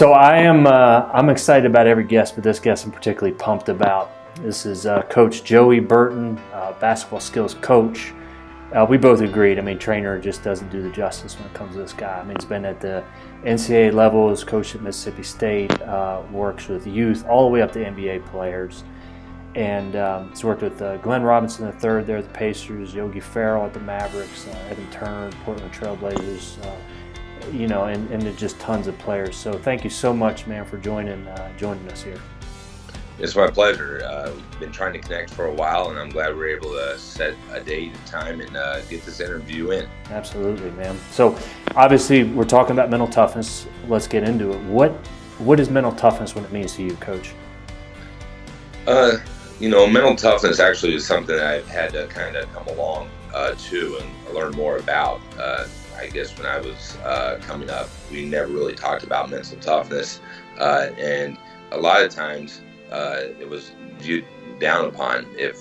So I'm excited about every guest, but this guest I'm particularly pumped about. This is Coach Joey Burton, basketball skills coach. We both agreed. I mean, trainer just doesn't do the justice when it comes to this guy. I mean, he's been at the NCAA levels, coached at Mississippi State, works with youth all the way up to NBA players. And he's worked with Glenn Robinson III there at the Pacers, Yogi Ferrell at the Mavericks, Evan Turner, Portland Trailblazers, and just tons of players. So thank you so much, man, for joining us here. It's my pleasure. We've been trying to connect for a while, and I'm glad we're able to set a date and time and get this interview in. Absolutely, man. So obviously we're talking about mental toughness. Let's get into it. What is mental toughness when it means to you, Coach? Mental toughness actually is something that I've had to kind of come along to and learn more about. I guess when I was coming up, we never really talked about mental toughness, and a lot of times it was viewed down upon if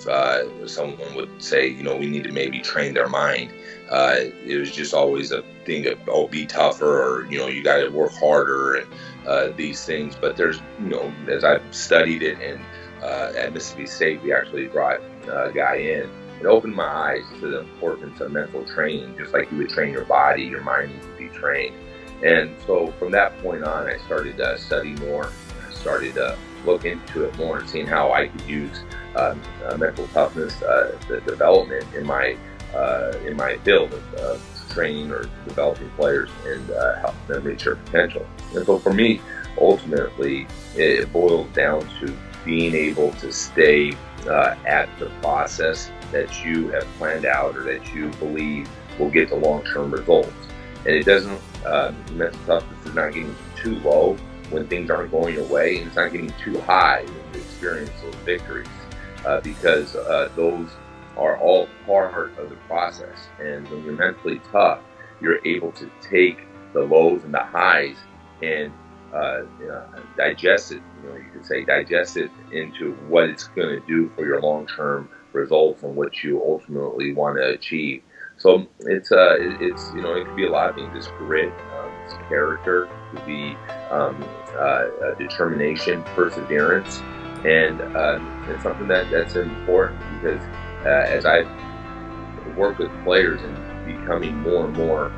someone would say, we need to maybe train their mind. It was just always a thing of, be tougher, or, you got to work harder, and these things. But there's, as I've studied it, and at Mississippi State, we actually brought a guy in. It opened my eyes to the importance of mental training. Just like you would train your body, your mind needs to be trained. And so from that point on, I started to study more. I started to look into it more and seeing how I could use mental toughness, the development in my field of training or developing players and help them reach their potential. And so for me, ultimately, it boils down to being able to stay at the process that you have planned out or that you believe will get the long-term results. And it doesn't, mental toughness is not getting too low when things aren't going your way, and it's not getting too high when you experience those victories, because those are all part of the process. And when you're mentally tough, you're able to take the lows and the highs and digest it. You could say digest it into what it's going to do for your long-term results and what you ultimately want to achieve. So it could be a lot of things. It's grit, it's character, it could be determination, perseverance, and it's something that's important because as I work with players and becoming more and more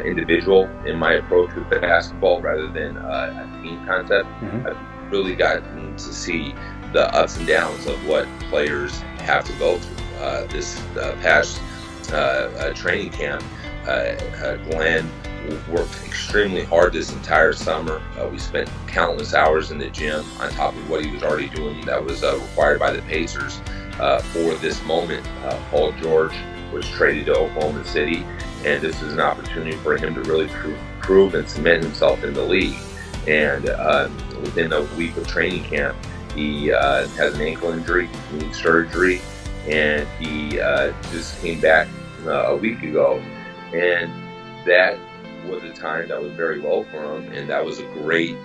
individual in my approach with basketball rather than a team concept, I've really gotten to see the ups and downs of what players have to go through. This past training camp, Glenn worked extremely hard this entire summer. We spent countless hours in the gym on top of what he was already doing that was required by the Pacers for this moment. Paul George was traded to Oklahoma City, and this is an opportunity for him to really prove and cement himself in the league. And within a week of training camp, he has an ankle injury, needs surgery, and he just came back a week ago. And that was a time that was very low for him, and that was a great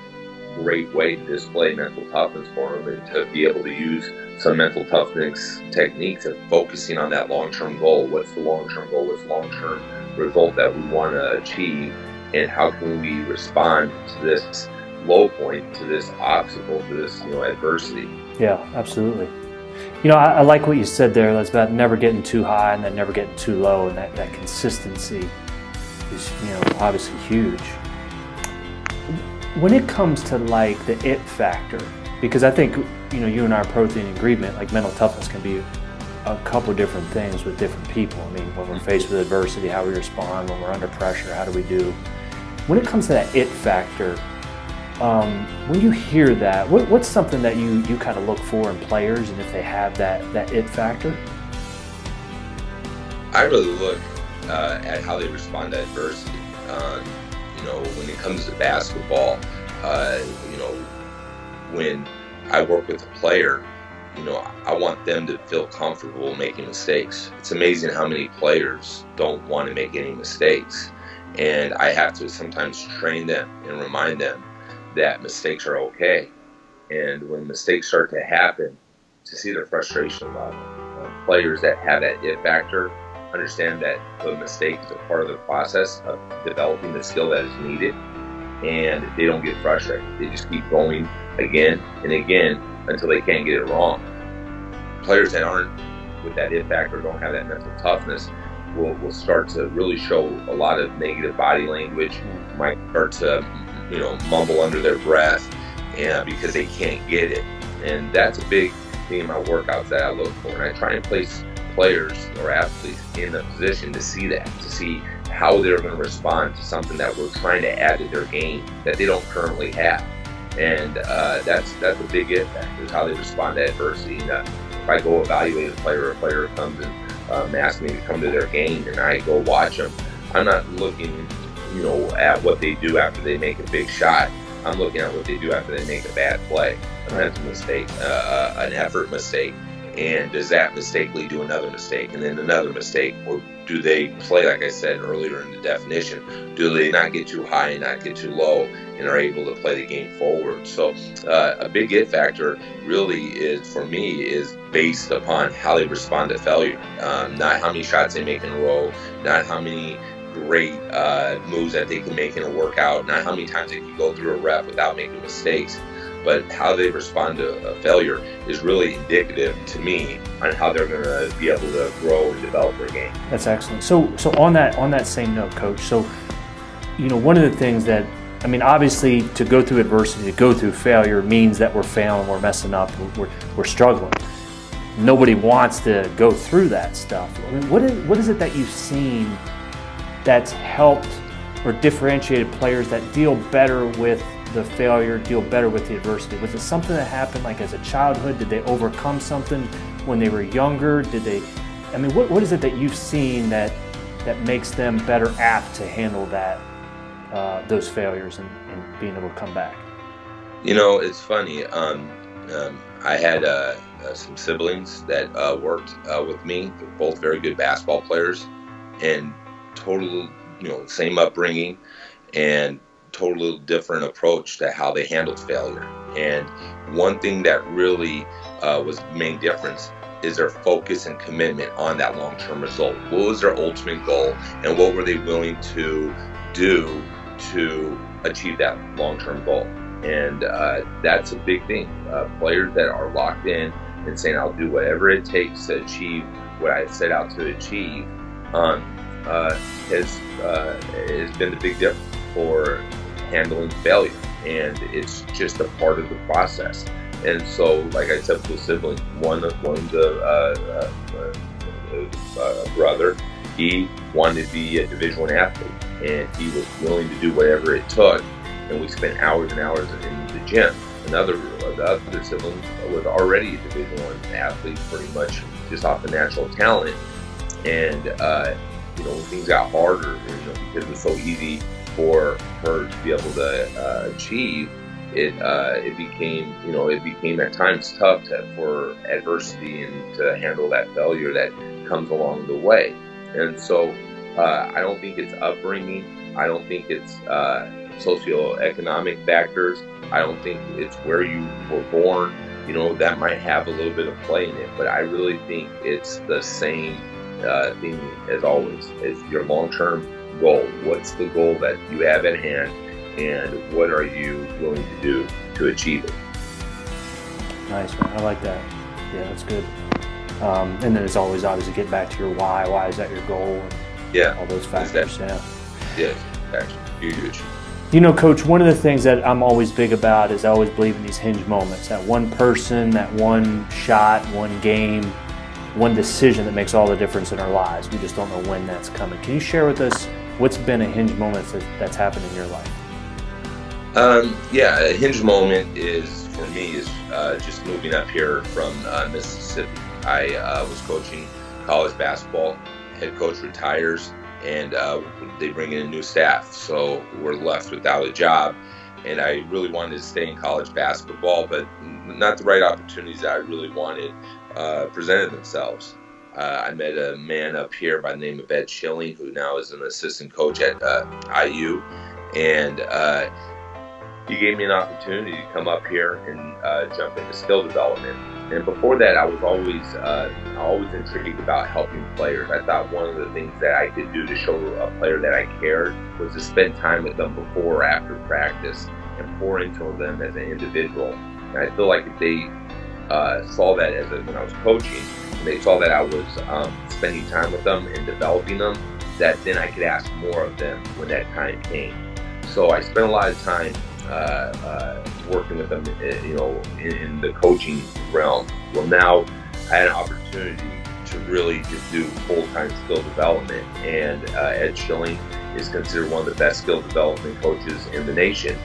way to display mental toughness for him and to be able to use some mental toughness techniques of focusing on that long-term goal. What's the long-term goal? What's the long-term result that we want to achieve? And how can we respond to this low point, to this obstacle, to this adversity? Yeah, absolutely. I like what you said there. That's about never getting too high and then never getting too low, and that consistency is obviously huge. When it comes to like the it factor, because I think you and I are both in agreement, like mental toughness can be a couple different things with different people. I mean, when we're faced with adversity, how we respond. When we're under pressure, how do we do? When it comes to that it factor, when you hear that, what's something that you kind of look for in players, and if they have that it factor? I really look at how they respond to adversity. When it comes to basketball, when I work with a player, I want them to feel comfortable making mistakes. It's amazing how many players don't want to make any mistakes. And I have to sometimes train them and remind them that mistakes are okay. And when mistakes start to happen, to see their frustration level. Players that have that it factor understand that the mistake is a part of the process of developing the skill that is needed. and they don't get frustrated. They just keep going again and again until they can't get it wrong. Players that aren't with that it factor, don't have that mental toughness, will start to really show a lot of negative body language, might start to, mumble under their breath, and because they can't get it. And that's a big thing in my workouts that I look for. And I try and place players or athletes in a position to see that, to see how they're going to respond to something that we're trying to add to their game that they don't currently have. And that's a big it factor, is how they respond to adversity. And, if I go evaluate a player comes and asks me to come to their game and I go watch them, I'm not looking, at what they do after they make a big shot. I'm looking at what they do after they make a bad play, a mental mistake, an effort mistake. And does that mistake lead to another mistake and then another mistake? Or do they play, like I said earlier in the definition, do they not get too high and not get too low and are able to play the game forward? So a big it factor really is, for me, is based upon how they respond to failure. Not how many shots they make in a row, not how many great moves that they can make in a workout, not how many times they can go through a rep without making mistakes, but how they respond to a failure is really indicative to me on how they're going to be able to grow and develop their game. That's excellent. So on that same note, Coach, so one of the things that, obviously to go through adversity, to go through failure means that we're failing, we're messing up, we're struggling. Nobody wants to go through that stuff. What is it that you've seen that's helped or differentiated players that deal better with the failure, deal better with the adversity? Was it something that happened like as a childhood? Did they overcome something when they were younger? What is it that you've seen that makes them better apt to handle that, those failures and being able to come back? It's funny. I had some siblings that worked with me. They're both very good basketball players, and total, same upbringing and totally different approach to how they handled failure. And one thing that really was the main difference is their focus and commitment on that long-term result. What was their ultimate goal, and what were they willing to do to achieve that long-term goal? And that's a big thing. Players that are locked in and saying, I'll do whatever it takes to achieve what I set out to achieve, has been the big difference for handling failure. And it's just a part of the process. And so, like I said, with the siblings, one's a brother. He wanted to be a Division I athlete, and he was willing to do whatever it took. And we spent hours and hours in the gym. The other sibling was already a Division I athlete, pretty much just off the natural talent. And when things got harder, because it was so easy for her to be able to achieve, it became at times tough for adversity and to handle that failure that comes along the way. And so I don't think it's upbringing. I don't think it's socioeconomic factors. I don't think it's where you were born. That might have a little bit of play in it, but I really think it's the same thing as always. It's your long-term goal. What's the goal that you have at hand, and what are you willing to do to achieve it? Nice, man. I like that. Yeah, that's good. And then it's always obviously get back to your why. Why is that your goal? And all those factors. Yeah, actually huge. Coach, one of the things that I'm always big about is I always believe in these hinge moments. That one person, that one shot, one game, one decision that makes all the difference in our lives. We just don't know when that's coming. Can you share with us what's been a hinge moment that's happened in your life? A hinge moment for me is just moving up here from Mississippi. I was coaching college basketball. Head coach retires, and they bring in a new staff, so we're left without a job. And I really wanted to stay in college basketball, but not the right opportunities that I really wanted presented themselves. I met a man up here by the name of Ed Schilling, who now is an assistant coach at IU, and he gave me an opportunity to come up here and jump into skill development. And before that, I was always intrigued about helping players. I thought one of the things that I could do to show a player that I cared was to spend time with them before or after practice and pour into them as an individual. And I feel like if they saw that when I was coaching, and they saw that I was spending time with them and developing them, that then I could ask more of them when that time came. So I spent a lot of time working with them, in the coaching realm. Well, now I had an opportunity to really just do full-time skill development, and Ed Schilling is considered one of the best skill development coaches in the nation,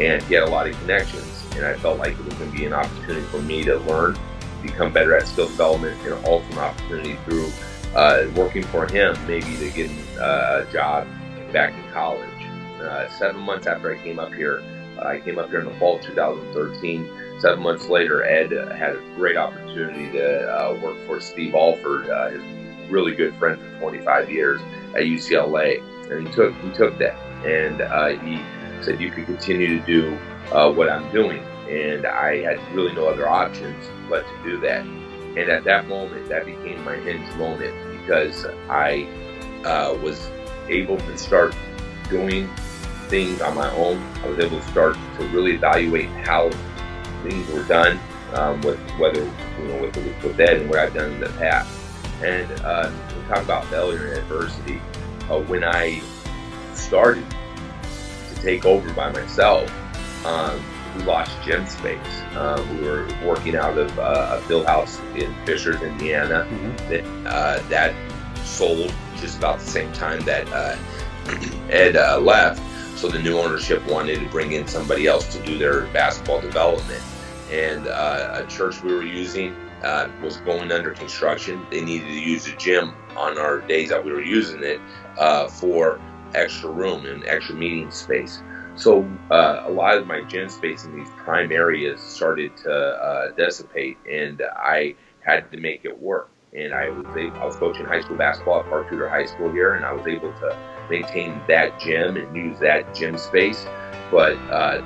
and he had a lot of connections, and I felt like it was going to be an opportunity for me to learn, become better at skill development, and also an opportunity through working for him maybe to get a job back in college. 7 months after I came up here in the fall of 2013. 7 months later, Ed had a great opportunity to work for Steve Alford, his really good friend for 25 years at UCLA, and he took that, and he said, "You can continue to do what I'm doing," and I had really no other options but to do that. And at that moment, that became my Hinge moment, because I was able to start doing things on my own. I was able to start to really evaluate how things were done, with Ed and what I've done in the past. And we talk about failure and adversity. When I started to take over by myself, we lost gym space. We were working out of a field house in Fishers, Indiana. Mm-hmm. That sold just about the same time that Ed left. So the new ownership wanted to bring in somebody else to do their basketball development. And a church we were using was going under construction. They needed to use the gym on our days that we were using it for extra room and extra meeting space. So a lot of my gym space in these prime areas started to dissipate, and I had to make it work. And I was coaching high school basketball at Park Tudor High School here, and I was able to maintain that gym and use that gym space. But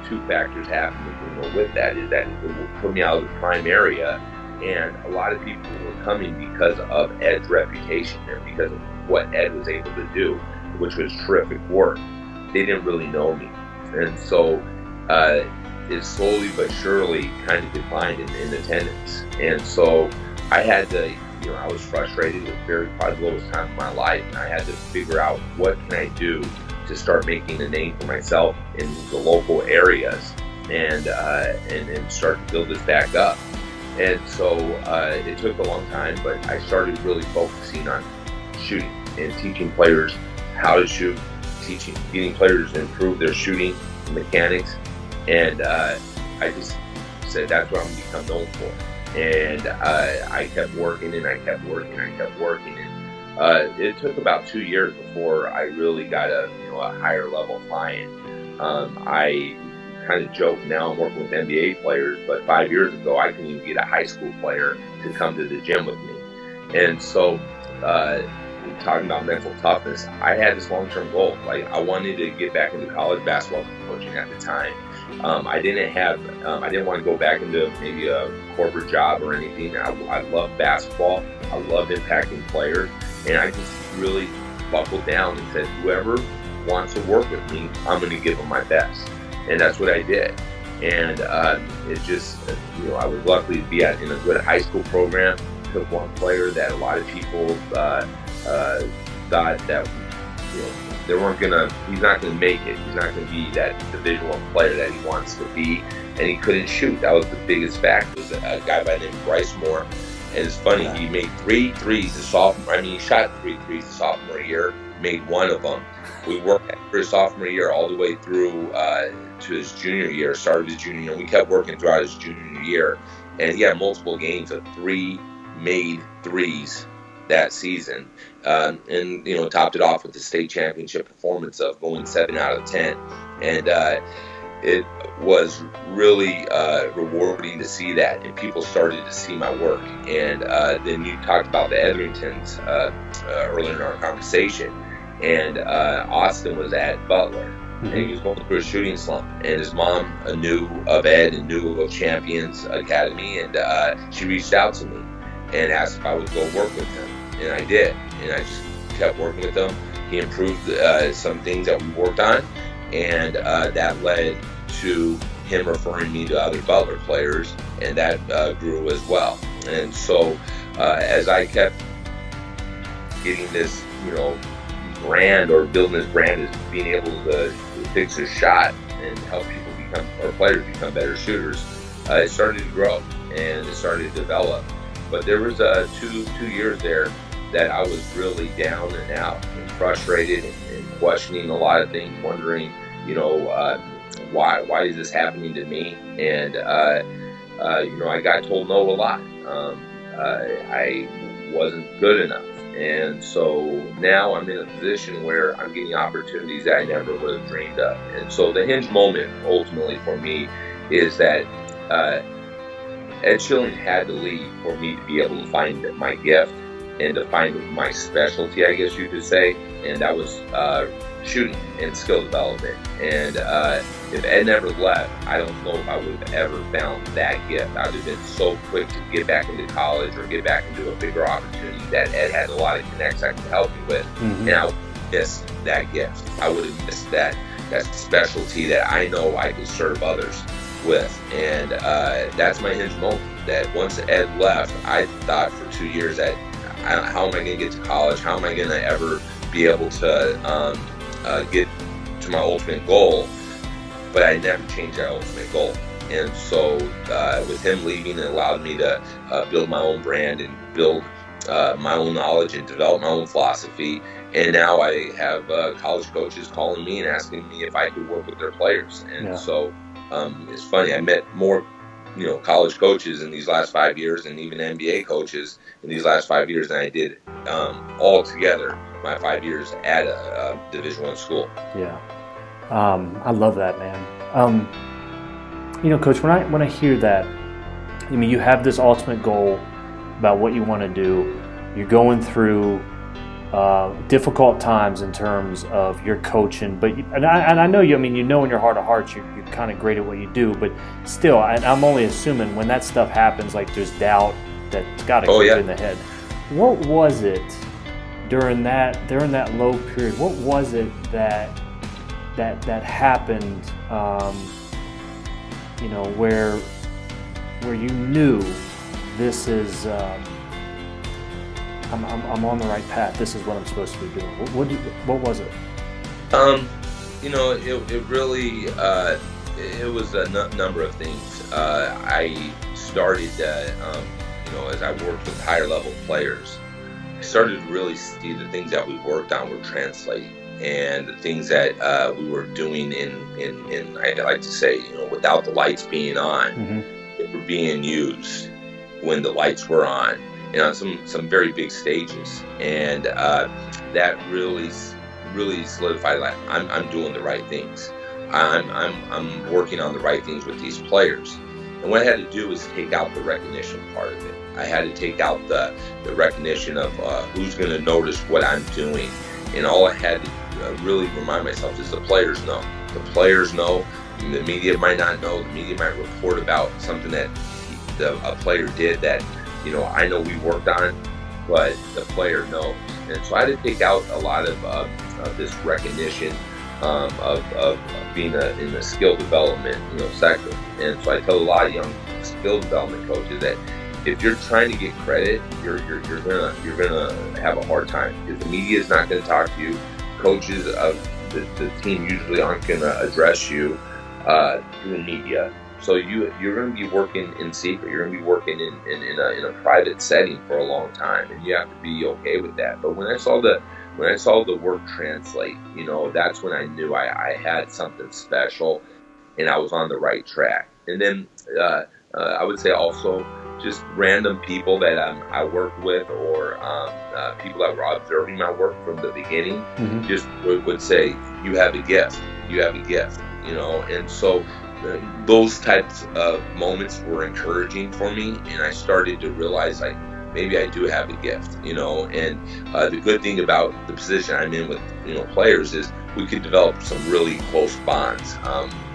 two factors happened with that. Is that it put me out of the prime area, and a lot of people were coming because of Ed's reputation and because of what Ed was able to do, which was terrific work. They didn't really know me, and so it slowly but surely kind of declined in attendance. And so I had to, I was frustrated. It was probably the lowest time of my life, and I had to figure out what can I do to start making a name for myself in the local areas, and start to build this back up. And so it took a long time, but I started really focusing on shooting and teaching players how to shoot, getting players to improve their shooting mechanics, and I just said that's what I'm going to become known for. And I kept working, and I kept working, and I kept working, and it took about 2 years before I really got a higher level client. I kind of joke now I'm working with NBA players, but 5 years ago I couldn't even get a high school player to come to the gym with me. And so talking about mental toughness, I had this long-term goal. Like, I wanted to get back into college basketball coaching at the time. I didn't want to go back into maybe a corporate job or anything. I love basketball. I love impacting players. And I just really buckled down and said, whoever wants to work with me, I'm going to give them my best. And that's what I did. And it just, I was lucky to be in a good high school program. Took one player that a lot of people thought that, he's not gonna make it. He's not gonna be that Division I player that he wants to be, and he couldn't shoot. That was the biggest factor. Was a guy by the name of Bryce Moore, and it's funny, he made 3 threes his sophomore. He shot 3 threes his sophomore year, made one of them. We worked for his sophomore year all the way through to his junior year. Started his junior year, and we kept working throughout his junior year, and he had multiple games of 3 made threes that season, and topped it off with the state championship performance of going 7 out of 10, and it was really rewarding to see that, and people started to see my work. And then you talked about the Etheringtons earlier in our conversation, and Austin was at Butler, and he was going through a shooting slump. And his mom knew of Ed and knew of Champions Academy, and she reached out to me and asked if I would go work with him, and I did. And I just kept working with him. He improved some things that we worked on, and that led to him referring me to other Butler players, and that grew as well. And so as I kept getting this, brand, or building this brand as being able to fix a shot and help people become, or players become better shooters, it started to grow and it started to develop. But there was two years there that I was really down and out and frustrated and questioning a lot of things, wondering, why is this happening to me? And I got told no a lot. I wasn't good enough. And so now I'm in a position where I'm getting opportunities that I never would have dreamed of. And so the hinge moment ultimately for me is that Ed Schilling had to leave for me to be able to find my gift and to find my specialty, I guess you could say. And that was shooting and skill development. And if Ed never left, I don't know if I would have ever found that gift. I would have been so quick to get back into college or get back into a bigger opportunity that Ed had a lot of connects I could help me with. And I would have missed that gift. I would have missed that specialty that I know I could serve others with. And that's my hinge moment. That once Ed left, I thought for 2 years that how am I going to get to college? How am I going to ever be able to get to my ultimate goal? But I never changed that ultimate goal. And so with him leaving, it allowed me to build my own brand and build my own knowledge and develop my own philosophy. And now I have college coaches calling me and asking me if I could work with their players. And so it's funny, I met more college coaches in these last 5 years, and even NBA coaches in these last 5 years than I did all together my 5 years at a Division I school. Yeah. I love that, man. Coach, when I hear that, you have this ultimate goal about what you want to do. You're going through difficult times in terms of your coaching, but I know you. In your heart of hearts, you're kind of great at what you do. But still, I'm only assuming when that stuff happens, like there's doubt that's got to creep in the head. What was it during that low period? What was it that happened? Where you knew this is. I'm on the right path. This is what I'm supposed to be doing. What was it? It really it was a number of things. I started, as I worked with higher level players, I started to really see the things that we worked on were translating, and the things that we were doing in I like to say, without the lights being on, they were being used when the lights were on. On some very big stages, and that really solidified that I'm doing the right things. I'm working on the right things with these players. And what I had to do was take out the recognition part of it. I had to take out the recognition of who's going to notice what I'm doing. And all I had to really remind myself is the players know. The players know. The media might not know. The media might report about something that a player did that I know we worked on, but the player knows. And so I had to take out a lot of this recognition of being in the skill development sector. And so I tell a lot of young skill development coaches that if you're trying to get credit, you're gonna have a hard time, because the media is not going to talk to you. Coaches of the team usually aren't going to address you through media. So you're going to be working in secret. You're going to be working in a private setting for a long time, and you have to be okay with that. But when I saw the work translate, that's when I knew I had something special, and I was on the right track. And then I would say also just random people that I worked with, or people that were observing my work from the beginning, just would say, "You have a gift. You have a gift." And so. Those types of moments were encouraging for me, and I started to realize maybe I do have a gift, and the good thing about the position I'm in with players is we could develop some really close bonds.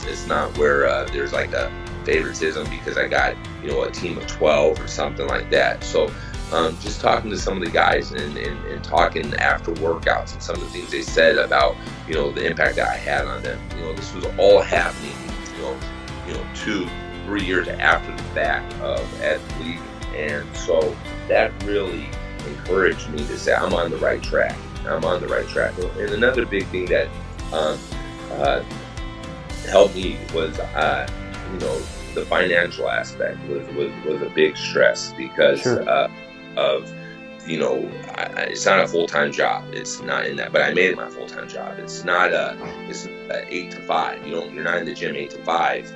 It's not where there's like a favoritism because I got, a team of 12 or something like that. So just talking to some of the guys and talking after workouts and some of the things they said about, the impact that I had on them. This was all happening, 2-3 years after the fact of Ed leaving. And so that really encouraged me to say, I'm on the right track. I'm on the right track. And another big thing that helped me was, the financial aspect was a big stress because Sure. it's not a full-time job. It's not in that, but I made it my full-time job. It's not it's 8 to 5. You're not in the gym 8 to 5,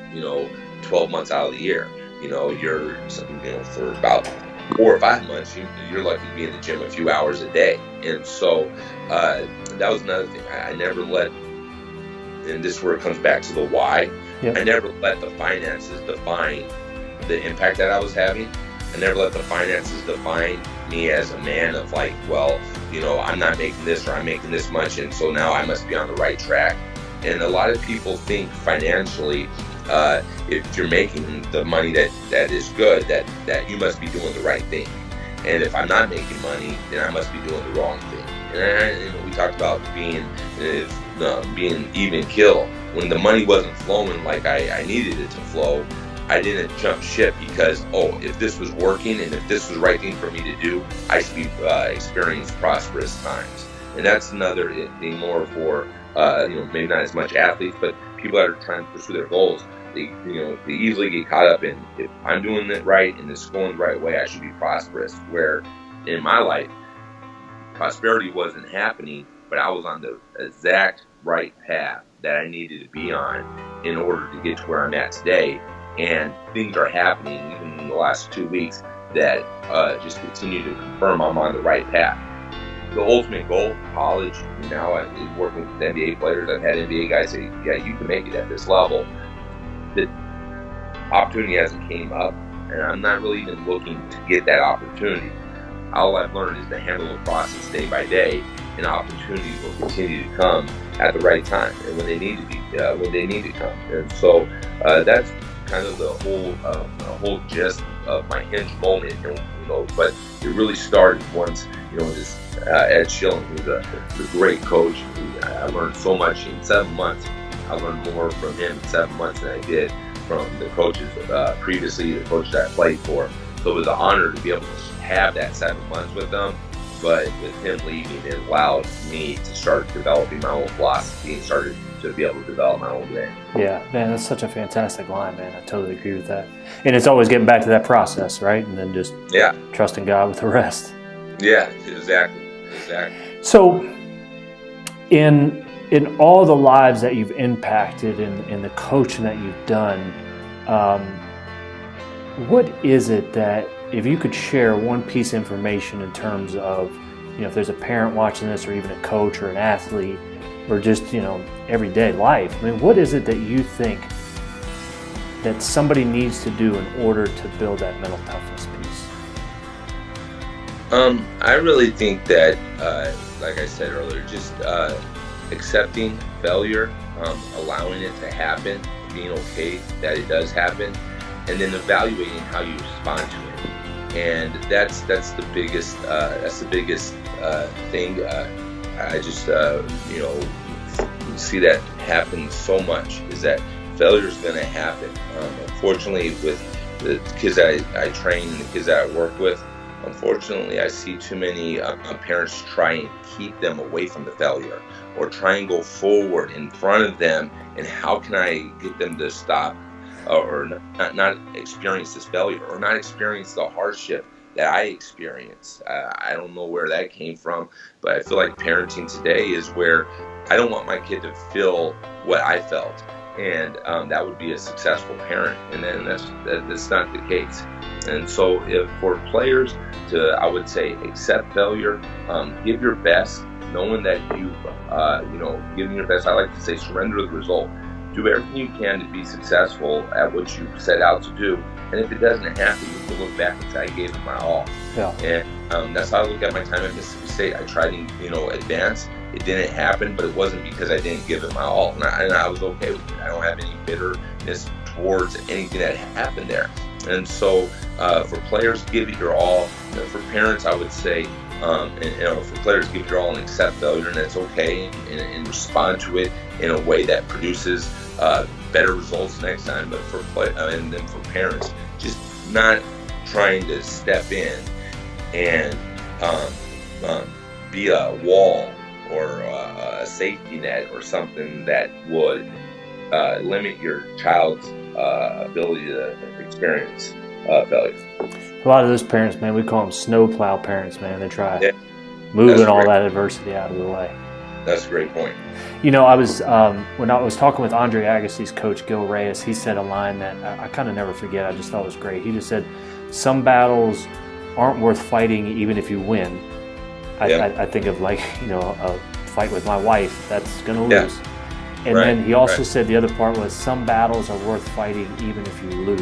12 months out of the year. You're, for about 4 or 5 months, you're lucky to be in the gym a few hours a day. And so that was another thing. I never let, and this is where it comes back to the why. Yep. I never let the finances define the impact that I was having. I never let the finances define me as a man of like, well, I'm not making this or I'm making this much, and so now I must be on the right track. And a lot of people think financially, if you're making the money that is good, that you must be doing the right thing. And if I'm not making money, then I must be doing the wrong thing. And we talked about being even kill. When the money wasn't flowing like I needed it to flow, I didn't jump ship because, if this was working and if this was the right thing for me to do, I should be experience prosperous times. And that's another thing more for, maybe not as much athletes, but people that are trying to pursue their goals. They easily get caught up in, if I'm doing it right and it's going the right way, I should be prosperous. Where in my life, prosperity wasn't happening, but I was on the exact right path that I needed to be on in order to get to where I'm at today. And things are happening even in the last 2 weeks that just continue to confirm I'm on the right path. The ultimate goal, college, now I'm working with NBA players. I've had NBA guys say, yeah, you can make it at this level. The opportunity hasn't came up, and I'm not really even looking to get that opportunity. All I've learned is to handle the process day by day, and opportunities will continue to come at the right time and when they need to come. And so that's kind of the whole gist of my Hinge moment. And, but it really started once, this Ed Schilling, who's a great coach. I learned so much in 7 months. I learned more from him in 7 months than I did from the coaches previously, the coaches I played for. So it was an honor to be able to have that 7 months with them. But with him leaving, it allowed me to start developing my own philosophy and started to be able to develop my own way. Yeah, man, that's such a fantastic line, man. I totally agree with that. And it's always getting back to that process, right? And then just trusting God with the rest. Yeah, exactly. So in all the lives that you've impacted in the coaching that you've done, what is it that, if you could share one piece of information in terms of, if there's a parent watching this or even a coach or an athlete or just, everyday life, what is it that you think that somebody needs to do in order to build that mental toughness piece? I really think that, like I said earlier, just accepting failure, allowing it to happen, being okay that it does happen, and then evaluating how you respond to it. And that's the biggest thing. I just see that happen so much, is that failure is going to happen. Unfortunately, with the kids that I train and the kids that I work with, unfortunately, I see too many parents try and keep them away from the failure, or try and go forward in front of them. And how can I get them to stop or not experience this failure, or not experience the hardship that I experienced? I don't know where that came from, but I feel like parenting today is where I don't want my kid to feel what I felt, and that would be a successful parent, and then that's not the case. And so if for players to, I would say, accept failure, give your best, knowing that giving your best. I like to say, surrender the result. Do everything you can to be successful at what you set out to do. And if it doesn't happen, you can look back and say, I gave it my all. Yeah. And that's how I look at my time at Mississippi State. I tried to, advance, it didn't happen, but it wasn't because I didn't give it my all, and I was okay with it. I don't have any bitterness towards anything that happened there. And so for players, give it your all. For parents, I would say, for players, give it your all and accept failure, and that's okay, and respond to it in a way that produces better results next time. But and then for parents, just not trying to step in and be a wall or a safety net or something that would limit your child's ability to experience failure. A lot of those parents, man, we call them snowplow parents, man. They try moving all that adversity out of the way. That's a great point. You know, I was when I was talking with Andre Agassi's coach, Gil Reyes, he said a line that I kind of never forget. I just thought was great. He just said, some battles aren't worth fighting even if you win. I think of, like, you know, a fight with my wife, that's going to lose. And then he also said the other part was, some battles are worth fighting even if you lose.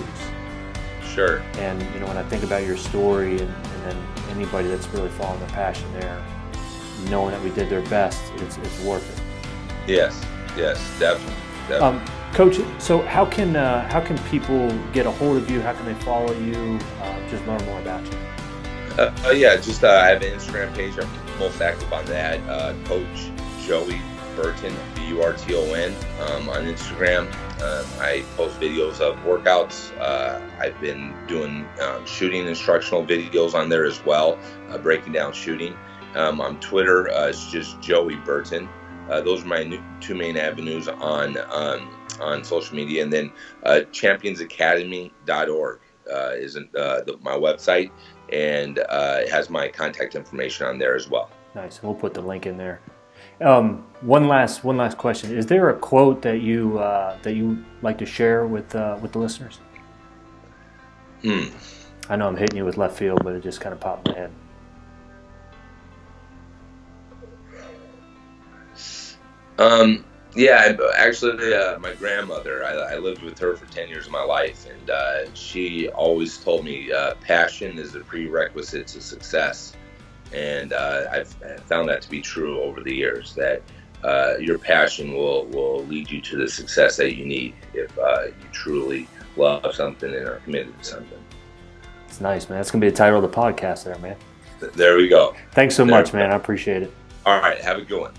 Sure. And, you know, when I think about your story and then anybody that's really following their passion there, knowing that we did their best, it's worth it. Yes, definitely. Coach, so how can people get a hold of you? How can they follow you? Just learn more about you. I have an Instagram page. I'm most active on that. Coach Joey Burton, Burton, on Instagram. I post videos of workouts. I've been doing shooting instructional videos on there as well, breaking down shooting. On Twitter, it's just Joey Burton. Those are my two main avenues on social media. And then championsacademy.org is my website, and it has my contact information on there as well. Nice. We'll put the link in there. One last question. Is there a quote that you like to share with the listeners? I know I'm hitting you with left field, but it just kind of popped in my head. My grandmother, I lived with her for 10 years of my life, and she always told me passion is a prerequisite to success. And I've found that to be true over the years, that your passion will lead you to the success that you need if you truly love something and are committed to something. It's nice, man. That's going to be the title of the podcast there, man. There we go. Thanks so much, man. I appreciate it. All right. Have a good one.